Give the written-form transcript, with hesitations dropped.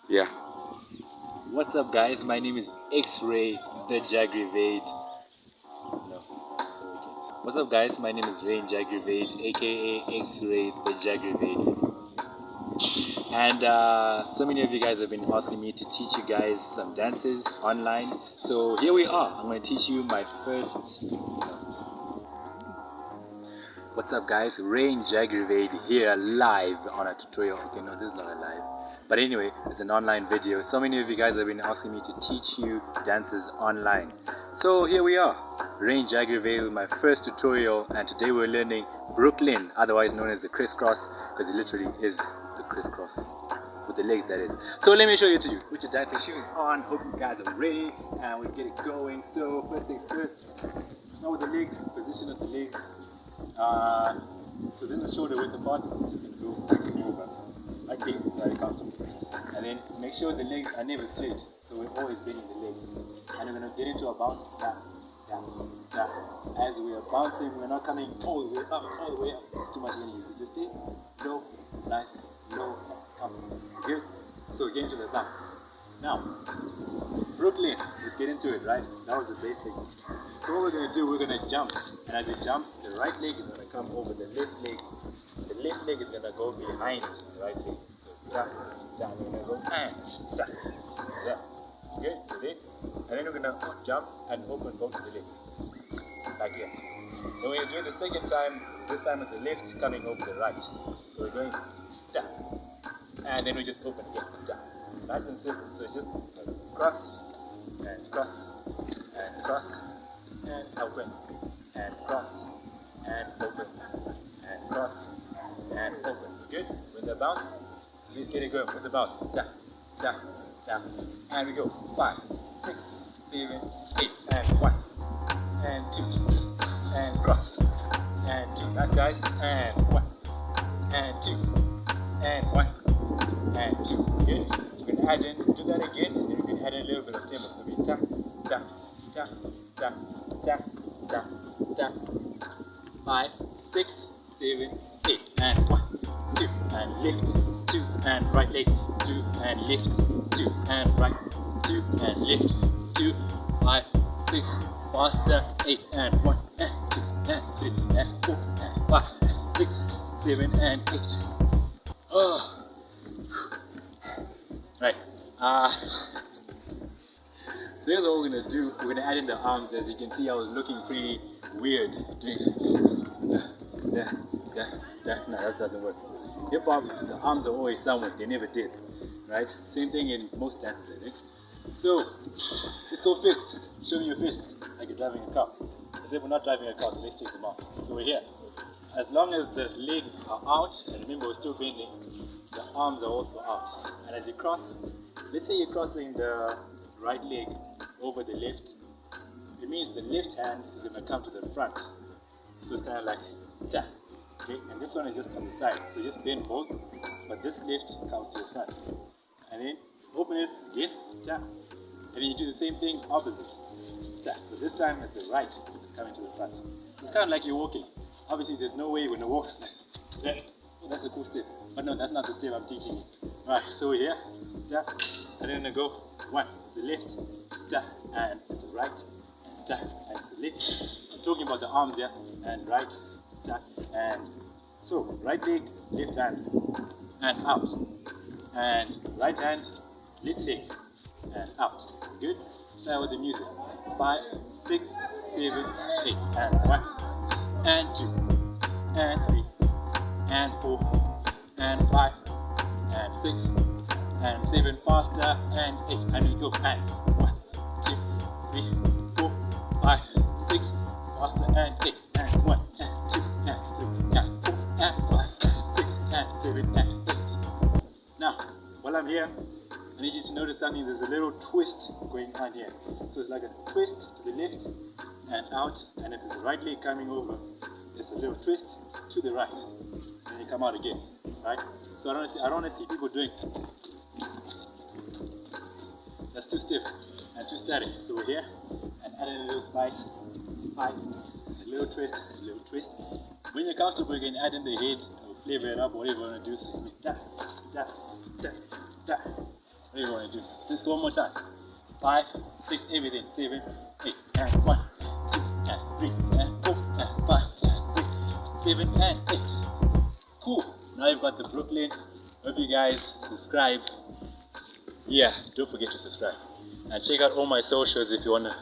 Yeah. What's up, guys? My name is XRay, the Jaggrevade. No, so okay. What's up, guys? My name is Rayne, Jaggrevade, a.k.a. XRay, the Jaggrevade. And so many of you guys have been asking me to teach you guys some dances online. So here we are. I'm going to teach you my first. What's up, guys? Rayne Jaggrevade here live on a tutorial. Okay, no, this is not a live. But anyway, it's an online video. So many of you guys have been asking me to teach you dances online. So here we are, Rayne Jaggrevade with my first tutorial, and today we're learning Brooklyn, otherwise known as the crisscross, because it literally is the crisscross. With the legs, that is. So let me show you to you. Put your dancing shoes on. Hope you guys are ready, and we'll get it going. So first things first, start with the legs, position of the legs. So this is shoulder width apart. I'm just going to go stacking over. Like this, very comfortable. And then make sure the legs are never straight. So we're always bending the legs. And we're going to get into a bounce. Tap, tap, tap. As we are bouncing, we're not coming all the way up, all the way up. It's too much energy. So just stay low, nice, low, come. Good. So get into the bounce. Now, Brooklyn, let's get into it, right? That was the basic. So what we're going to do, we're going to jump. And as you jump, the right leg is going to come over the left leg. The left leg is going to go behind the right leg. So down, down, we're going to go and down, down. Okay, ready? And then we're going to jump and open both of the legs. Like here. Then when you do it the second time, this time it's the left coming over the right. So we're going down. And then we just open again, down. Nice and simple. So it's just cross, and cross, and cross, and open, and cross, and open, and cross, and open. Good? With the bounce, so let's get it going with the bounce. Down, down, down, and we go. 5, 6, 7, 8, and 1, and 2, and cross, and 2. Nice, guys. And 1, and 2, and 1, and 2. Good? You can add in, do that again, and then you can add in a little bit of tempo. So we tap, tap, tap, tap, tap, tap, tap. 5, 6, 7, 8, and 1, 2, and lift, 2, and right leg, 2, and lift, 2, and right, 2, and lift, 2, 5, 6, faster, 8, and 1, and 2, and 3, and 4, and 5, 6, 7, and 8. Oh. Right. So here's what we're going to do. We're going to add in the arms. As you can see, I was looking pretty weird doing no, that doesn't work. Hip hop, the arms are always somewhere. They never did. Right? Same thing in most dances, I think. So let's go fists. Show me your fists like you're driving a car. As if we're not driving a car, so let's take them off. So we're here. As long as the legs are out, and remember we're still bending, the arms are also out. And as you cross, let's say you're crossing the right leg over the left, it means the left hand is going to come to the front. So it's kind of like tap. Okay, and this one is just on the side. So just bend both, but this left comes to the front. And then open it again, tap. And then you do the same thing opposite. Tap. So this time it's the right is coming to the front. It's kind of like you're walking. Obviously there's no way you're going to walk like that. Oh, that's a cool step. But no, that's not the step I'm teaching you. Alright, so we're here, tap, and then I'm going to go 1, it's the left, tap, and it's the right, and tap, and it's the left. I'm talking about the arms here, and right, tap, and so right leg, left hand, and out, and right hand, left leg, and out. Good? Start with the music. 5, 6, 7, 8, and 1, and 2, and 3, and 4, and 5, and 6, and 7, faster, and 8, and we go, and 1, 2, 3, 4, 5, 6, faster, and 8, and 1, and 2, and 3, and 4, and 5, and 6, and 7, and 8. Now, while I'm here, I need you to notice something. There's a little twist going on here. So it's like a twist to the left and out, and if there's a right leg coming over, it's a little twist to the right, and you come out again, right? So I don't want to see people doing that's too stiff and too static. So we're here and adding a little spice, a little twist, a little twist. When you're comfortable, you can add in the head or flavor it up, whatever you want to do. So da, da, da, da, do one more time. 5, 6, everything. 7, 8, and 1, 2, and 3, and 4, and 5, and 6, 7, and 8. Cool. Now you've got the Brooklyn. Hope you guys subscribe. Yeah, don't forget to subscribe. And check out all my socials if you wanna